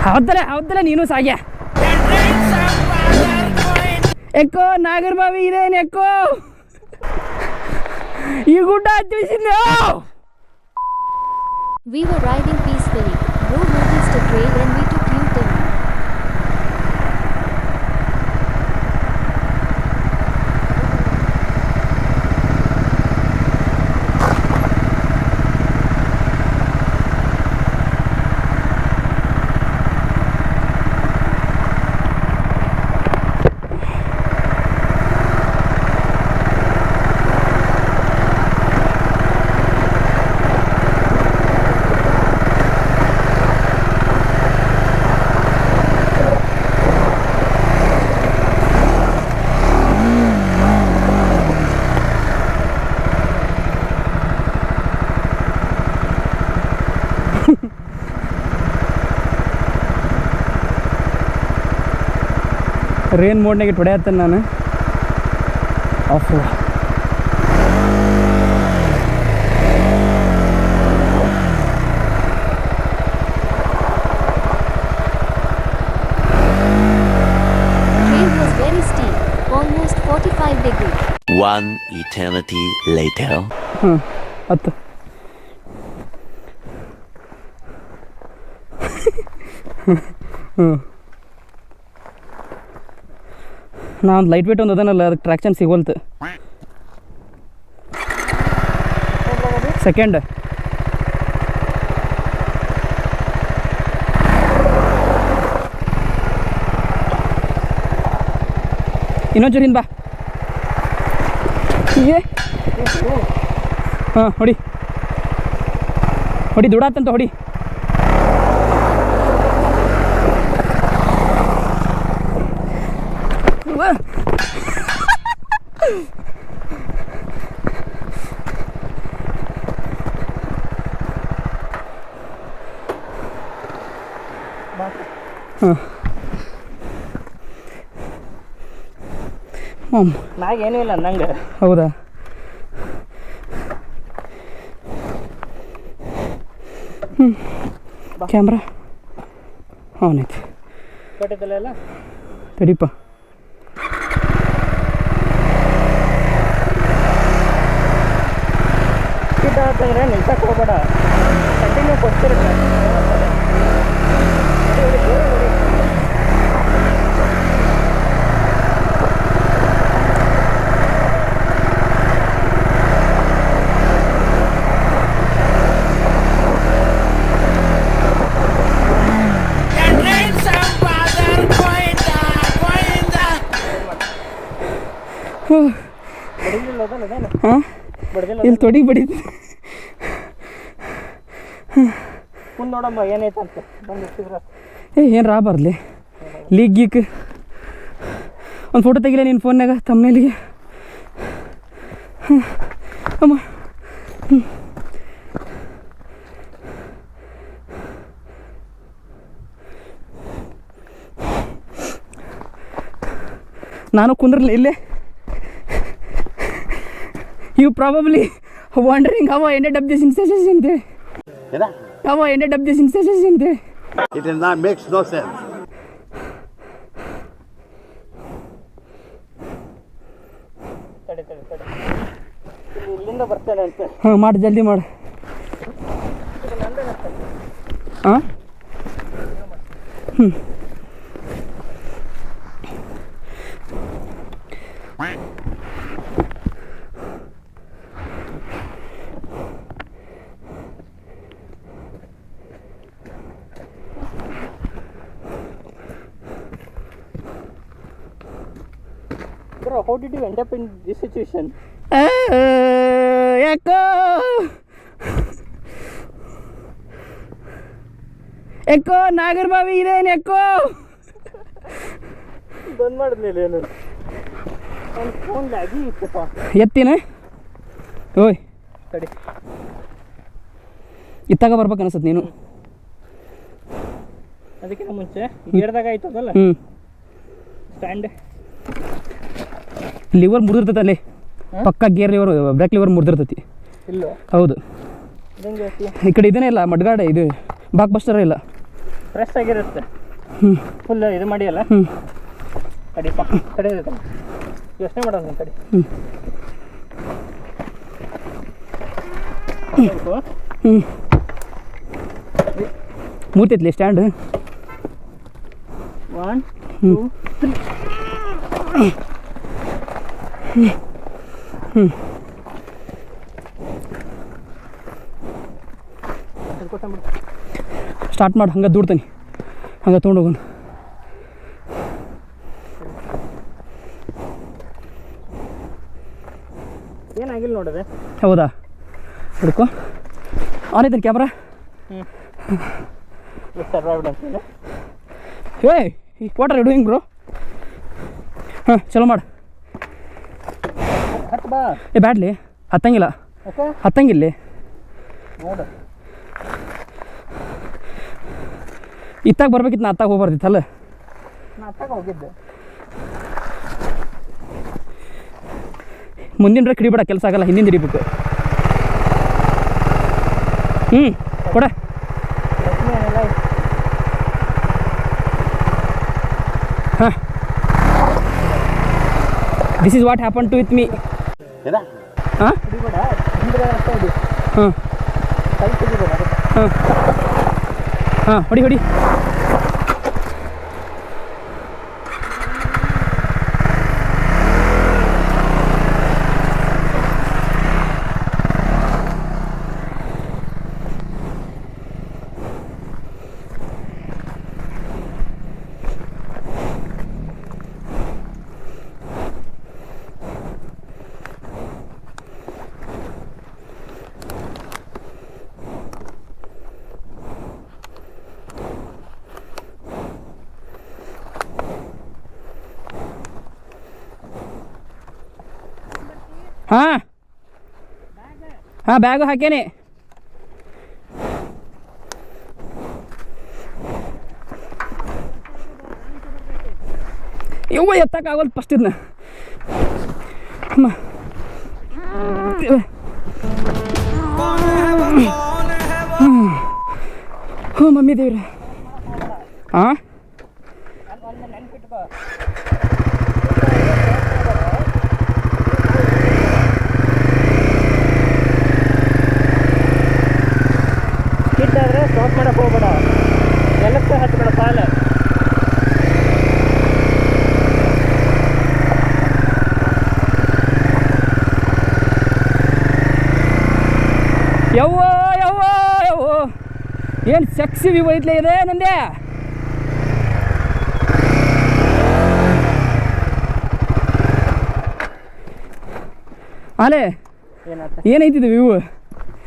ಹೌದಲ್ಲ ನೀನು ಸಾಗ್ಯ ಎಕ್ಕೋ ನಾಗರಬಾವಿ ಇದೇನು ಎಕ್ಕೋ ಈ ಗುಡ್ಡ ಹತ್ತಿಸಿದ್ದ. We were riding peacefully. Bro noticed a trail and we took U-turn. Rain ಮೋಡ್ನಾಗ ಇಟ್ಟು ಹೊಡೆಯತ್ತೇನೆ ನಾನು off. Trail was very steep, almost 45 degrees. One eternity later. ಹತ್ತು ನಾನು ಲೈಟ್ ವೇಟ್ ಒಂದು ಅದನ್ನಲ್ಲ, ಅದಕ್ಕೆ ಟ್ರ್ಯಾಕ್ಷನ್ ಸಿಗೋಲ್ತು. ಸೆಕೆಂಡ್ ಇನ್ನೊಂಚೂರಿಂದ ಬಾ. ಹಾಂ ಹೊಡಿ ದುಡಾತಂತ ಹೊಡಿ. ನಾಗೇನೂ ಇಲ್ಲ ನಂಗೆ. ಹೌದಾ? ಕ್ಯಾಮ್ರಾ ಆನ್ ಐತಿ. ಕೊಟ್ಟಿದ್ದಲ್ಲ ತಡಿಪ್ಪ. ಅಂತಂದ್ರೆ ನಿಲ್ಸಕ್ಕೆ ಹೋಗ್ಬೇಡ, ಕಂಟಿನ್ಯೂ ಕೊಡ್ತಿರುತ್ತೆ. ಹಾಂ ಇಲ್ಲಿ ತೊಡಿ ಬಡಿದು ಮುಂದೆ ನೋಡಮ್ಮ ಏನೈತಂತ ಬಂದಿರ್ತಿದ್ರ. ಏನು ರಾ ಬರಲಿ ಲೀಗ್ ಗೀಕ್ ಒಂದು ಫೋಟೋ ತೆಗಿಲ್ಲ ನಿನ್ನ ಫೋನ್ನಾಗ ತಮ್ಮನೇಲಿಗೆ. ಅಮ್ಮ ನಾನು ಕುಂದ್ರಲಿ ಇಲ್ಲೇ. You probably wondering how I ended up this instance ಅಂತೇಳಿ. How I ended up this instance ಅಂತೇಳಿ. It does not makes no sense. ತಡಿ ಇಲ್ಲಿಂದ ಬರ್ತೇನೆ ಅಂತ. ಹಾಂ ಮಾಡಿ ಜಲ್ದಿ ಮಾಡು. ಹಾಂ Bro, how did you end up in this situation? ಯಾಕೋ ಎಕ್ಕೋ ನಾಗರಬಾವಿ ಇದೇನು ಎಕ್ಕೋ ಬಂದ್ ಮಾಡಿದ್ಮೇಲೆ ಏನು ನನ್ನ ಫೋನ್ ಲ್ಯಾಗಿ ಇತ್ತಪ್ಪ. ಎತ್ತಿನ ಓಯ್ ತಡಿ ಇತ್ತಾಗ ಬರ್ಬೇಕು ಅನ್ಸತ್ತೆ ನೀನು. ಅದಕ್ಕಿಂತ ಮುಂಚೆ ಗೇರ್ದಾಗ ಆಯ್ತದಲ್ಲ ಸ್ಟ್ಯಾಂಡ್ ಲಿವರ್ ಮುರಿದಿರ್ತೈತೆ ಅಲ್ಲಿ ಪಕ್ಕ ಗೇರ್ ಲಿವರ್ ಬ್ರೇಕ್ ಲಿವರ್ ಮುರಿದಿರ್ತೈತಿ. ಇಲ್ಲ ಹೌದು ಇದಂಗೆ ಈ ಕಡೆ ಇದೇನೇ ಇಲ್ಲ ಮಡ್ಗಾಡ ಇದು ಬಾಕ್ ಬಸ್ಟರ್ ಇಲ್ಲ. ಫ್ರೆಶ್ ಆಗಿರುತ್ತೆ. ಫುಲ್ ಇದು ಮಾಡಿಯಲ್ಲ ಕಡಿಪ ಕಡೆ ಯೋಚನೆ ಮಾಡೋದು ನಿಮ್ಮ ಕಡೆ. ಮೂತೈತ್ಲಿ ಸ್ಟ್ಯಾಂಡ್. 1 2 3 ಸ್ಟಾರ್ಟ್ ಮಾಡಿ ಹಂಗೆ ದೂಡ್ತಾನೆ ಹಂಗೆ ತೊಗೊಂಡೋಗೋಣ. ಏನಾಗಿಲ್ಲ ನೋಡಿದೆ. ಹೌದಾ ಹಿಡ್ಕೊ ಆನ್ ಐತೇನು ಕ್ಯಾಮ್ರಾ. ಸರ್ವೈವ್ಡ್ ಅಂತಿಲ್ಲ. ಏಯ್ what are you doing bro? ಹಾಂ ಚಲೋ ಮಾಡು. ಹತ್ತು ಬಾ. ಏ ಬ್ಯಾಡ್ಲಿ ಹತ್ತಂಗಿಲ್ಲ ಓಕೆ ಹತ್ತಂಗಿಲ್ಲಿ ನೋಡು. ಇತ್ತಾಗ ಬರ್ಬೇಕಿತ್ತು ನಾ ಅತ್ತಾಗ ಹೋಗ್ಬಾರ್ದಿತ್ತಲ್ಲ. ನಾ ಅತ್ತಾಗ ಹೋಗಿದ್ದೆ. ಮುಂದಿನ ಬ್ರೇಕ್ ಹಿಡಿಬೇಡ, ಕೆಲಸ ಆಗಲ್ಲ, ಹಿಂದಿನ ಹಿಡಿಬೇಕು. ಕೊಡ. ಹಾಂ this is what happen to with me. ಹಾಂ ಹಿಡಿಬೇಡ, ಹಿಂದೆ ಅಷ್ಟೇ ಹಿಡಿ. ಹಾಂ ಕೈ ತೆಗಿಬೇಡ. ಹಾಂ ಹಾಂ ಹೊಡಿ ಹೊಡಿ. ಹಾಂ ಹಾಂ ಬ್ಯಾಗು ಹಾಕೇನೆ. ಯವ್ವ ಎತ್ತಕ್ಕಾಗಲ್ಲ ಫಸ್ಟ್ ಇದನ್ನ. ಹ್ಞೂ ಮಮ್ಮಿ ದೇವ್ರೆ. ಹಾಂ ಕಿಟ್ಟಾದ್ರೆ ಸ್ಟಾಪ್ ಮಾಡಕ್ಕೆ ಹೋಗ್ಬೇಡ, ನೆಲಕ್ಕೆ ಹತ್ಬೇಡ ಸಾಲ. ಯವ್ವ ಯವ್ವ ಯವ್ವ ಏನು ಸೆಕ್ಸಿ ವ್ಯೂ ಐತ್ಲೆ ಇದೆ ನಂದೆ. ಆಲೆ ಏನೈತಿದೆ ವ್ಯೂ?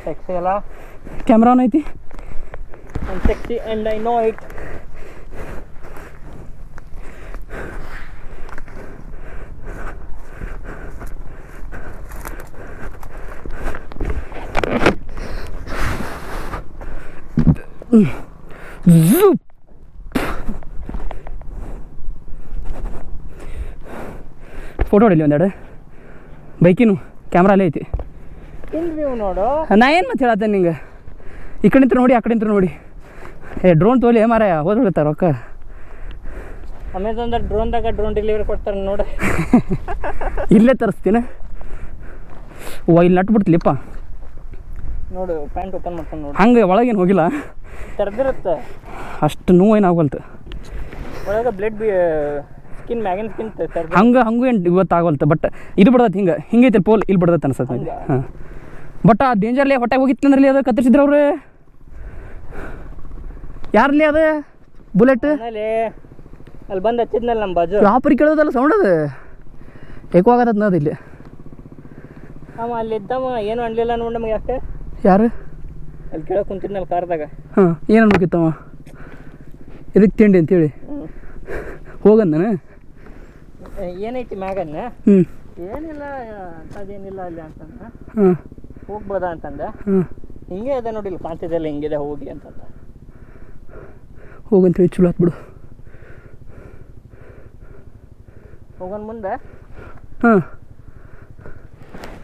ಸೆಕ್ಸಿ ಅಲ್ಲ, ಕ್ಯಾಮ್ರಾನ್ ಐತಿ. I'm sexy and I know it. Zoop. Photo ಹೊಡಿಲಿ ಒಂದೆರಡು. ಬೈಕಿನು ಕ್ಯಾಮ್ರಾ ಅಲ್ಲೇ ಐತಿ. ವ್ಯೂ ನೋಡು. ನಾ ಏನು ಮತ್ತೆ ಹೇಳತ್ತೇನೆ ನಿಂಗೆ, ಈ ಕಡೆ ನಿಂತ್ರ ನೋಡಿ ಆ ಕಡೆ ನಿಂತ್ರ ನೋಡಿ. ಡ್ರೋನ್ ತೊಗೊಲಿ ಮಾರಾಯ, ಹೋದ್ಬಿಡ್ತಾರೆ ರೊಕ್ಕ. ಅಮೆಝಾನ್ದಾಗ ಡ್ರೋನ್ ಡೆಲಿವರಿ ಕೊಡ್ತಾರೆ ನೋಡು. ಇಲ್ಲೇ ತರಿಸ್ತೀನಿ. ಇಲ್ಲಿ ನಟ್ಟು ಬಿಡ್ತಿಲಿಪ್ಪ ನೋಡು, ಪ್ಯಾಂಟ್ ಓಪನ್ ಮಾಡ್ಕೊಂಡು ನೋಡು. ಹಂಗೆ ಒಳಗೇನು ಹೋಗಿಲ್ಲ, ತೆರೆದಿರುತ್ತೆ. ಅಷ್ಟು ನೋವೇನು ಆಗಲ್ತು. ಒಳಗೆ ಬ್ಲಡ್ ಸ್ಕಿನ್ ಮ್ಯಾಗಿನ ಸ್ಕಿನ್ ತೆರೆದು ಹಂಗೂ ಏನು ಇವತ್ತು ಆಗಲ್ತು. ಬಟ್ ಇದು ಬಿಡ್ದೈತಿ ಹಿಂಗೈತಿ ಪೋಲ್ ಇಲ್ಲಿ ಬಿಡ್ದೈತೆ ಅನ್ಸತ್ತೆ. ಹಾಂ ಬಟ್ ಆ ಡೇಂಜರ್ಲಿ ಹೊಟ್ಟೆಗೆ ಹೋಗಿತ್ತು ಅಂದ್ರಲ್ಲಿ ಅದು ಕತ್ತರಿಸಿದ್ರು ಅವ್ರು. ಯಾರಲ್ಲಿ ಅದು ಬುಲೆಟ್ ಆಮೇಲೆ ಅಲ್ಲಿ ಬಂದು ಹಚ್ಚಿದ್ನಲ್ಲ ನಮ್ಮ ಬಾಜು. ಯಾಪರಿ ಕೇಳೋದಲ್ಲ ಸೌಂಡ್, ಅದು ಏಕೋ ಆಗತ್ತ ಅದು ಇಲ್ಲಿ. ಅವ ಅಲ್ಲಿದ್ದವ ಏನು ಅನ್ಲಿಲ್ಲ ನೋಡಿ ನಮಗೆ. ಯಾಕೆ ಯಾರು ಅಲ್ಲಿ ಕೇಳಕ್ಕೆ ಕುಂತಿದ್ನಲ್ಲ ಕಾರ್ದಾಗ. ಹಾಂ ಏನು ಅನ್ಬೇಕಿತ್ತವ ಇದಕ್ಕೆ ತಿಂಡಿ ಅಂತೇಳಿ ಹೋಗಂದ ನಾನು. ಏನೈತಿ ಮ್ಯಾಗನ್ನ? ಹ್ಞೂ ಏನಿಲ್ಲ ಅಂಥದ್ದೇನಿಲ್ಲ ಅಲ್ಲಿ ಅಂತಂದ. ಹಾಂ ಹೋಗ್ಬೋದಾ ಅಂತಂದ. ಹಾಂ ಹಿಂಗೆ ಅದ ನೋಡಿ, ಇಲ್ಲಿ ಕಾಣ್ತಿದ್ದಲ್ಲ ಹಿಂಗಿದೆ ಹೋಗಿ ಅಂತಂದ. ಹೋಗಂತೇಳಿ ಚಲೋ ಆತ್ಬಿಡು. ಹೋಗೋಣ ಮುಂದೆ. ಹಾಂ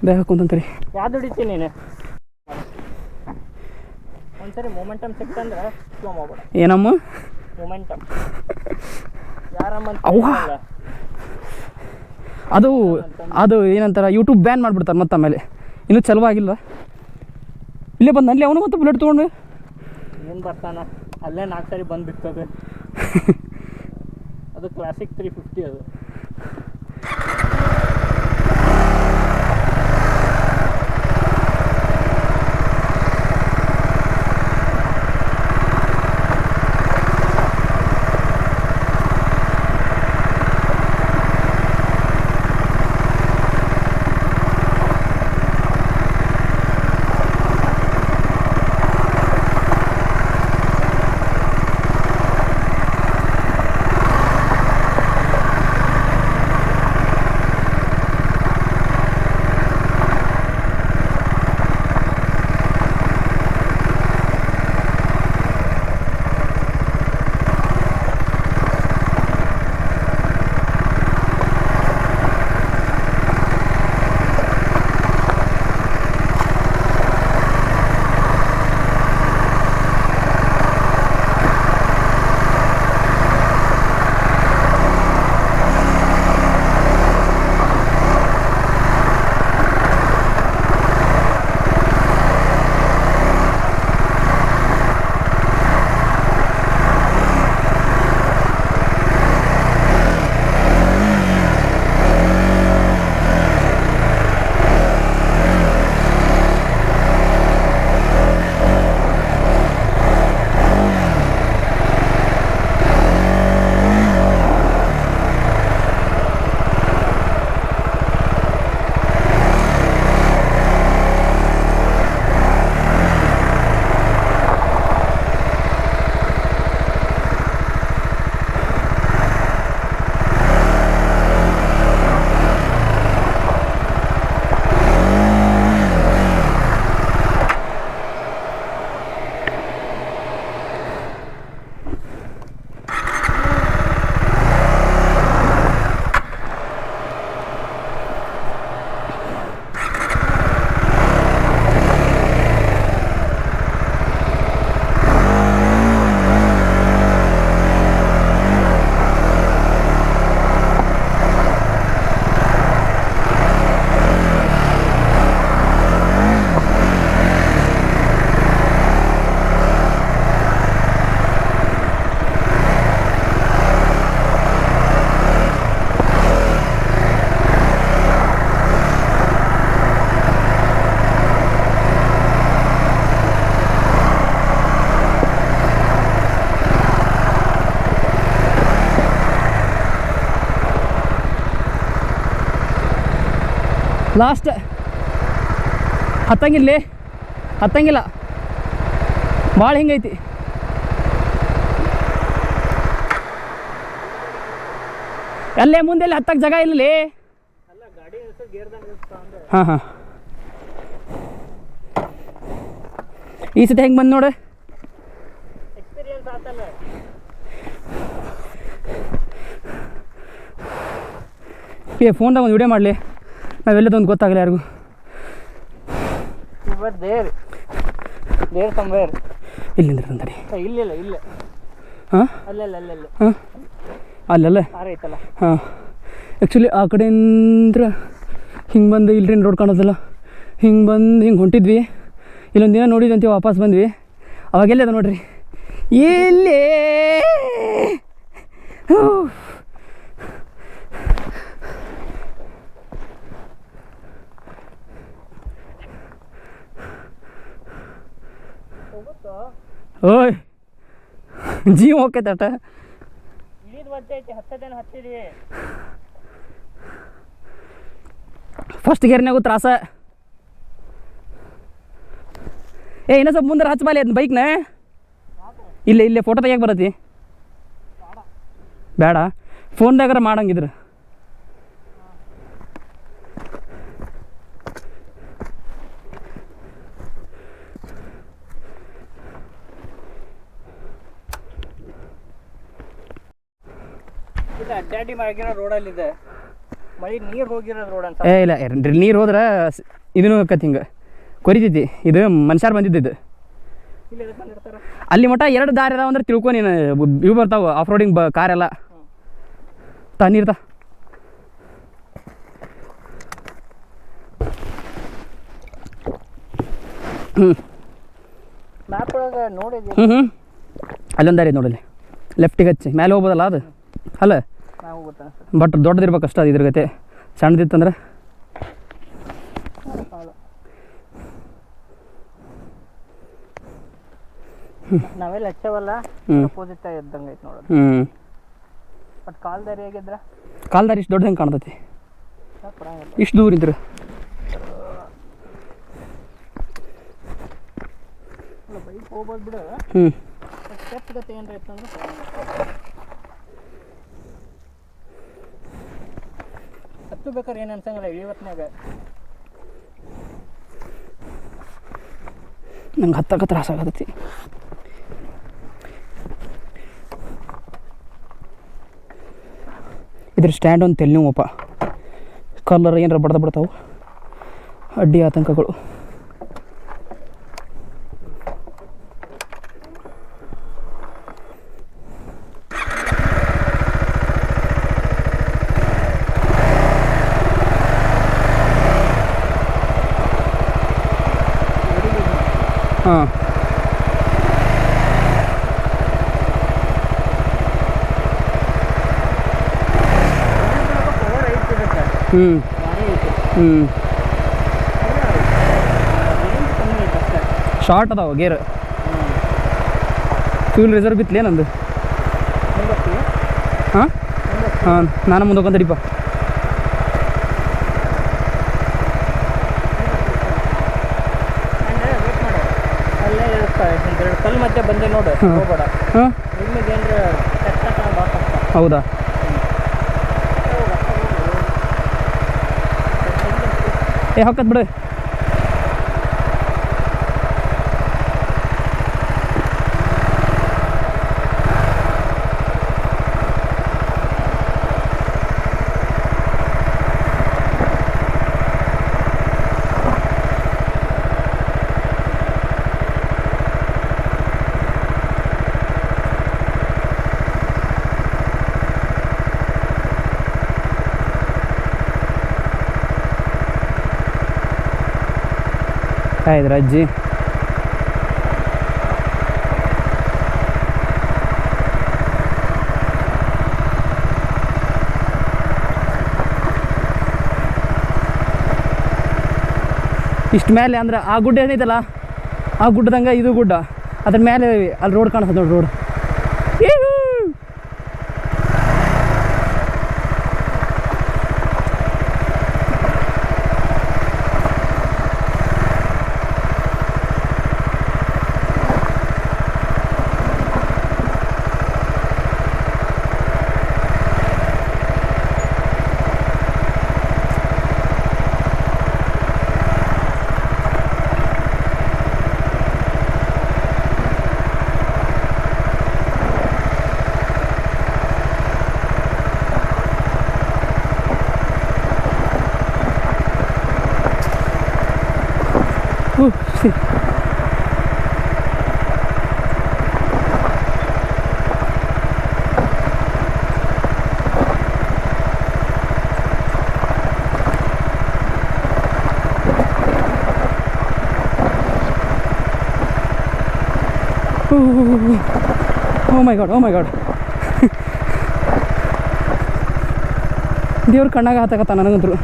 ಬ್ಯಾಗ್ ಹಾಕೊಂತಂತೀರಿ. ಯಾವ್ದು ಹಿಡಿತೀನಿ ನೀನು? ಒಂದ್ಸರಿ ಮೊಮೆಂಟಮ್ ಸಿಕ್ತಂದ್ರೆ ಸ್ಲೋ ಮಾಡ್ಬೇಡ. ಏನಮ್ಮ ಮೊಮೆಂಟಮ್ ಯಾರಮ್ಮ ಅವ್ವಾ. ಅದು ಅದು ಏನಂತಾರೆ ಯೂಟ್ಯೂಬ್ ಬ್ಯಾನ್ ಮಾಡಿಬಿಡ್ತಾರೆ ಮತ್ತೆ ಆಮೇಲೆ ಇನ್ನೂ ಚಲೋ ಆಗಿಲ್ಲ. ಇಲ್ಲೇ ಬಂದು ಅಲ್ಲಿ ಅವನು ಮತ್ತೆ ಬುಲೆಟ್ ತೊಗೊಂಡು ಏನು ಬರ್ತಾನ ಅಲ್ಲೇ 4 ಸಾರಿ ಬಂದು ಬಿಡ್ತದೆ. ಅದು ಕ್ಲಾಸಿಕ್ 350 ಅದು. ಲಾಸ್ಟ್ ಹತ್ತಂಗಿಲ್ಲ ಭಾಳ ಹಿಂಗೈತಿ. ಅಲ್ಲೇ ಮುಂದೆ ಹತ್ತಕ್ಕೆ ಜಾಗ ಇಲ್ಲಲೇ. ಹಾಂ ಹಾಂ ಈ ಸತಿ ಹೆಂಗೆ ಬಂದು ನೋಡು. ಎಕ್ಸ್ಪೀರಿಯನ್ಸ್ ಆತಲ್ಲ. ಫೋನ್ದಾಗ ಒಂದು ವಿಡಿಯೋ ಮಾಡಲಿ, ನಾವೆಲ್ಲದೊಂದು ಗೊತ್ತಾಗಲ್ಲ ಯಾರಿಗೂ. ದೇರ್ ಸಂವೇರ್ ಇಲ್ಲಿಂದ ತಂದರಿ. ಇಲ್ಲ ಹಾಂ ಹಾಂ ಅಲ್ಲಲ್ಲ ಐತಲ್ಲ. ಹಾಂ ಆ್ಯಕ್ಚುಲಿ ಆ ಕಡೆಯಿಂದ ಹಿಂಗೆ ಬಂದು ಇಲ್ರಿ ರೋಡ್ ಕಾಣೋದಲ್ಲ, ಹಿಂಗೆ ಬಂದು ಹಿಂಗೆ ಹೊಂಟಿದ್ವಿ. ಇಲ್ಲೊಂದು ದಿನ ನೋಡಿದಂತೆ ವಾಪಸ್ ಬಂದ್ವಿ. ಅವಾಗೆಲ್ಲ ಅದ ನೋಡ್ರಿ ಎಲ್ಲೇ. ಓಯ್ ಜೀವ ಹೋಗ್ತೈತೆ ಅಟ. ಫಸ್ಟ್ ಗೇರ್ನಾಗೂ ತ್ರಾಸ. ಇನ್ನೂ ಸ್ವಲ್ಪ ಮುಂದೆ ಹಚ್ಚಬಾಲಿ ಅದನ್ನ ಬೈಕ್ನ. ಇಲ್ಲೇ ಫೋಟೋ ತೆಗಿಯಕ್ಕೆ ಬರತ್ತಿ ಬೇಡ, ಫೋನ್ದಾಗಾರ ಮಾಡಂಗಿದ್ರು. ಅಡ್ಡಾಡಿ ಆಗಿರೋ ರೋಡಲ್ಲಿದೆ, ಮಳೆ ನೀರು ಹೋಗಿರೋದು ರೋಡ್ ಅಂತ. ಇಲ್ಲ ನೀರು ಹೋದ್ರೆ ಇದನ್ನು ಹೋಗತ್ತೆ, ಹಿಂಗೆ ಕೊರಿತೈತಿ. ಇದು ಮನುಷ್ಯರು ಬಂದಿದ್ದು. ಇಲ್ಲಿ ಎದಕ್ಕೆ ಬಂದಿರ್ತಾರ? ಅಲ್ಲಿ ಮಟ್ಟ 2 ದಾರಿ ಅದಾವ ಅಂದ್ರೆ ತಿಳ್ಕೊ ನೀನು. ಇವು ಬರ್ತಾವೆ ಆಫ್ ರೋಡಿಂಗ್ ಕಾರೆಲ್ಲ ನೀರ್ದ. ಮ್ಯಾಪ್ ಒಳಗೆ ನೋಡಿದ್ವಿ. ಅಲ್ಲೊಂದು ದಾರಿ ನೋಡಲಿ, ಲೆಫ್ಟಿಗೆ ಹಚ್ಚಿ ಮೇಲೆ ಹೋಗ್ಬೋದಲ್ಲ ಅದು. ಅಲ್ಲ ನಾವು ಗೊತ್ತಾ ಬಟ್ ದೊಡ್ಡದಿರ್ಬೇಕು ಅಷ್ಟು ಅದು. ಇದ್ರ ಗತೆ ಸಣ್ಣದಿತ್ತಂದ್ರೆ ನಾವೆಲ್ಲ ಹಚ್ಚವಲ್ಲ, ಅಪೋಸಿಟ್ ಇದ್ದಂಗೆ ಐತೆ ನೋಡೋದು. ಬಟ್ ಕಾಲ್ದಾರಿ ಆಗಿದ್ರ ಕಾಲ್ದಾರಿ ಇಷ್ಟು ದೊಡ್ಡ ಹೆಂಗೆ ಕಾಣ್ತೈತಿ ಕೊಡಂಗಿಲ್ಲ. ಇಷ್ಟು ದೂರ ಇದ್ರೆ. ಬೈಕ್ ಹೋಗ್ಬೋದು ಬಿಡು. ಸ್ಟೆಪ್ ಗತೆ ಏನ್ರ ಇತ್ತಂದ್ರೆ ಹತ್ತು ಬೇಕಾದ್ರೆ ಏನು ಅನ್ಸಂಗಿಲ್ಲ ಇವತ್ತಿನಾಗ. ನಂಗೆ ಹತ್ತಕ್ಕೆ ತ್ರಾಸ ಆಗತೈತಿ. ಇದ್ರ ಸ್ಟ್ಯಾಂಡ್ ಒಂದು ತೆಲ್ ನೀವಪ್ಪ, ಕಲ್ಲರ್ ಏನಾರ ಬಿಡ್ತಾವೆ, ಅಡ್ಡಿ ಆತಂಕಗಳು. ಹಾಂ ಹ್ಞೂ ಶಾರ್ಟ್ ಅದಾವ ಗೇರ್. ಫ್ಯೂಲ್ ರಿಸರ್ವ್ ಬಿತ್ತಲೇ ನಂದು. ಹಾಂ ನಾನು ಮುಂದಕ್ಕೆ ತಡಿಪ. ಕಲ್ಲು ಮಧ್ಯೆ ಬಂದೆ ನೋಡು, ಹೋಗ್ಬೇಡ. ಹಾಂ ನಿಮಗೆ ಏನ್ರ ಹೌದಾ? ಹಾಕತ್ ಬಿಡು. ಆಯ್ತು ಅಜ್ಜಿ. ಇಷ್ಟು ಮೇಲೆ ಅಂದ್ರೆ ಆ ಗುಡ್ಡ ಏನೈತಲ್ಲ, ಆ ಗುಡ್ಡದಂಗೆ ಇದು ಗುಡ್ಡ, ಅದ್ರ ಮೇಲೆ ಅಲ್ಲಿ ರೋಡ್ ಕಾಣಿಸ್ತದೆ ನೋಡಿ, road. Oh my god, oh my god. ದೇವ್ರ ಕಣ್ಣಾಗ ಹತ್ತಕತ್ತ ನನಗಂತರು.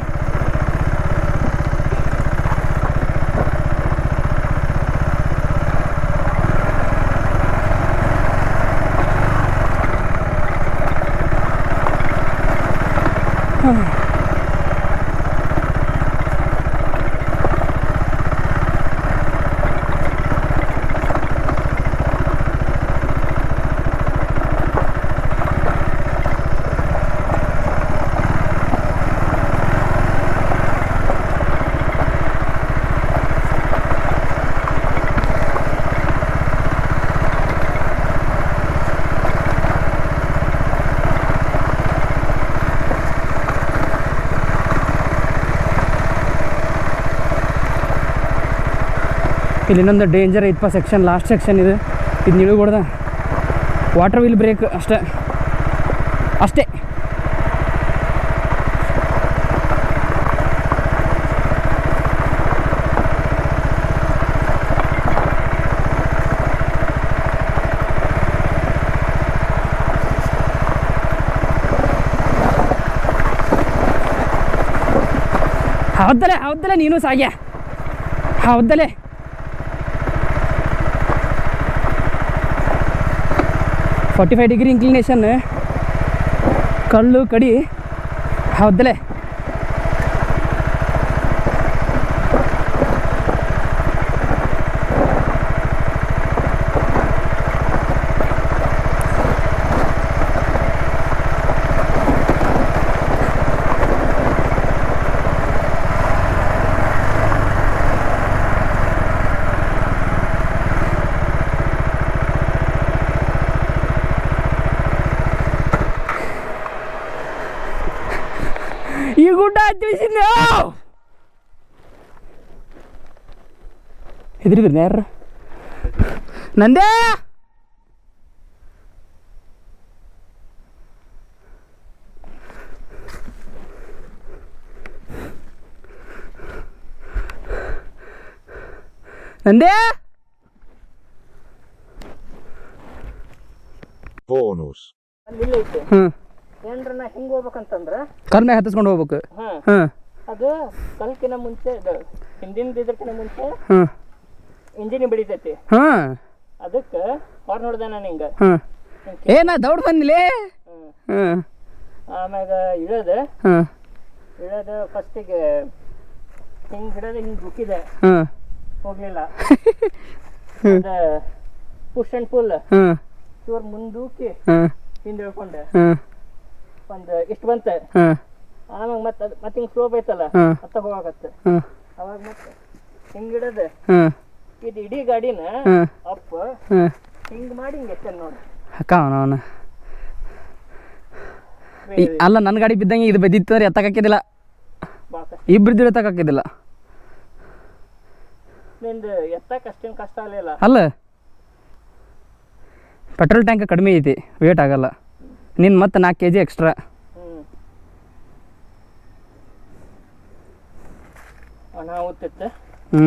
ಇಲ್ಲಿ ಇನ್ನೊಂದು ಡೇಂಜರ್ ಐತಪ್ಪ ಸೆಕ್ಷನ್, ಲಾಸ್ಟ್ ಸೆಕ್ಷನ್ ಇದು. ಇದು ನಿಳುಗೊಡ್ದ ವಾಟರ್ ವೀಲ್ ಬ್ರೇಕ್ ಅಷ್ಟೇ ಅಷ್ಟೇ. ಹೌದಲ್ಲೇ ನೀನು ಸಾಗ್ಯ, ಹೌದಲ್ಲೇ. 45 ಡಿಗ್ರಿ ಇನ್ಕ್ಲಿನೇಷನ್, ಕಲ್ಲು ಕಡಿ, ಹೌದಲ್ಲೇ. ಈ ಗುಡ್ಡ ತಿಳಿಸಿದ್ನ ಹೆದ್ರಿದ್ರಿ ಯಾರ ನಂದೇ. ನಂದೇ Bonus. ಅಲ್ಲಿ ಇಲ್ಲ ಐತೆ. ಹ್ಞೂ ಏನ್ರ ನಾ ಹಿಂಗೆ ಹೋಗ್ಬೇಕಂತಂದ್ರೆ ಕರ್ನಾಗ ಹತ್ತಿಸ್ಕೊಂಡು ಹೋಗ್ಬೇಕು. ಹಾಂ ಹಾಂ ಅದು ಕಲ್ಕಿನ ಮುಂಚೆ ಹಿಂದಿನ ಇದಕ್ಕಿಂತ ಮುಂಚೆ ಹಾಂ ಇಂಜಿನ್ ಬಿಡಿತೈತಿ. ಹಾಂ ಅದಕ್ಕೆ ಹಾರ್ನ್ ಹೊಡ್ದೆ ನಾನು ಹಿಂಗೆ. ಹಾಂ ನಾ ದೌಡ್ ಬಂದಿಲೇ. ಹಾಂ ಆಮ್ಯಾಗ ಇಳೋದು ಹಾಂ ಫಸ್ಟಿಗೆ ಹಿಂಗೆ ಹಿಡೋದು ಹಿಂಗೆ ರುಕ್ಕಿದೆ, ಹಾಂ ಹೋಗ್ಲಿಲ್ಲ. ಅದು ಪುಷ್ ಆ್ಯಂಡ್ ಫುಲ್ ಹಾಂ ಇವ್ರು ಮುಂದೂಕಿ ಹಾಂ ಹಿಂದೆ ಹೇಳ್ಕೊಂಡೆ ಹಾಂ ಒಂದು ಇಷ್ಟು ಬಂತೆ. ಹಾಂ ಆಮ್ಯಾಗ ಮತ್ತೆ ಮತ್ತೆ ಹಿಂಗೆ ಸ್ಲೋಪ್ ಐತಲ್ಲ ಹಾಂ ಅತ್ತ ಹೋಗತ್ತೆ. ಹಾಂ ಅವಾಗ ಮತ್ತೆ ಹಿಂಗೆ ಹಿಡೋದು ಹಾಂ ಇದು ಇಡೀ ಗಾಡಿನ ಹಾಂ ಅಪ್ ಹಾಂ ಹಿಂಗೆ ಮಾಡಿ ಹಿಂಗೆ ಎತ್ತಲ್ಲ ನೋಡಿ. ಅಕ್ಕ ಅವನು ಅಲ್ಲ, ನನ್ನ ಗಾಡಿ ಬಿದ್ದಂಗೆ ಇದು ಬಿದ್ದಿತ್ತು ಅಂದ್ರೆ ಎತ್ತಕ್ಕಾಕಿದ್ದಿಲ್ಲ, ಭಾಳ ಕಷ್ಟ. ಇಬ್ಬರಿದ್ದು ಎತ್ತಕ್ಕಾಕಿದ್ದಿಲ್ಲ. ನಿಂದು ಎತ್ತಕ್ಕೆ ಅಷ್ಟೇನು ಕಷ್ಟ ಆಗಲಿಲ್ಲ. ಅಲ್ಲ, ಪೆಟ್ರೋಲ್ ಟ್ಯಾಂಕ್ ಕಡಿಮೆ ಐತಿ, ವೇಟ್ ಆಗಲ್ಲ. ನಿನ್ನ ಮತ್ತೆ 4 kg ಎಕ್ಸ್ಟ್ರಾ. ಅನಾಹುತಿತ್ತು. ಹ್ಞೂ